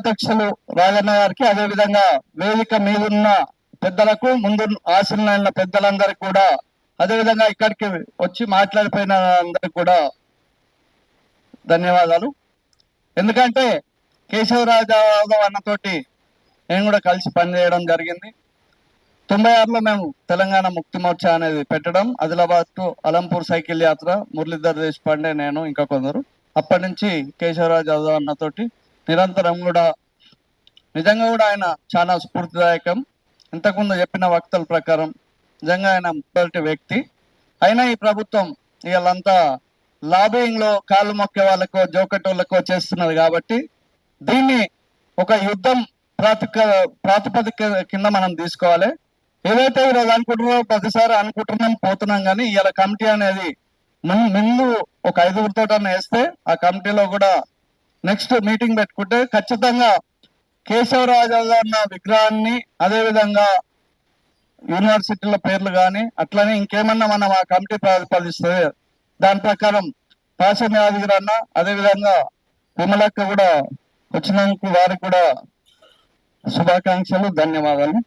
అధ్యక్షులు రాజన్న గారికి, అదేవిధంగా వేదిక మీదున్న పెద్దలకు, ముందు ఆశీనులైన పెద్దలందరికీ కూడా, అదేవిధంగా ఇక్కడికి వచ్చి మాట్లాడిపోయిన అందరికి కూడా ధన్యవాదాలు. ఎందుకంటే కేశవరాజు అన్నతోటి నేను కూడా కలిసి పనిచేయడం జరిగింది. 96లో మేము తెలంగాణ ముక్తి మోర్చా అనేది పెట్టడం, ఆదిలాబాద్ టు అలంపూర్ సైకిల్ యాత్ర, మురళీధర్ దేశపాండే, నేను ఇంకా కొందరు. అప్పటి నుంచి కేశవరాజు యాదవ్ అన్నతోటి నిరంతరం కూడా, నిజంగా కూడా ఆయన చాలా స్ఫూర్తిదాయకం. ఇంతకుముందు చెప్పిన వక్తల ప్రకారం నిజంగా ఆయన మొదటి వ్యక్తి. అయినా ఈ ప్రభుత్వం ఇవాళంతా లాబింగ్ లో కాళ్ళు మొక్కే వాళ్ళకో జోకటోళ్ళకో చేస్తున్నది కాబట్టి దీన్ని ఒక యుద్ధం ప్రాతిపదిక కింద మనం తీసుకోవాలి. ఏదైతే ఈరోజు అనుకుంటున్నారో ప్రతిసారి అనుకుంటున్నాం పోతున్నాం, కానీ ఇవాళ కమిటీ అనేది ముందు ఒక 5గురితో వేస్తే ఆ కమిటీలో కూడా నెక్స్ట్ మీటింగ్ పెట్టుకుంటే ఖచ్చితంగా కేశవరాజు అన్న విగ్రహాన్ని, అదేవిధంగా యూనివర్సిటీల పేర్లు కానీ అట్లనే ఇంకేమన్నా మనం ఆ కమిటీ ప్రతిపాదిస్తే దాని ప్రకారం పాశం యాదగిరి అన్న, అదేవిధంగా విమలక్క కూడా వచ్చినందుకు వారికి కూడా శుభాకాంక్షలు, ధన్యవాదాలు.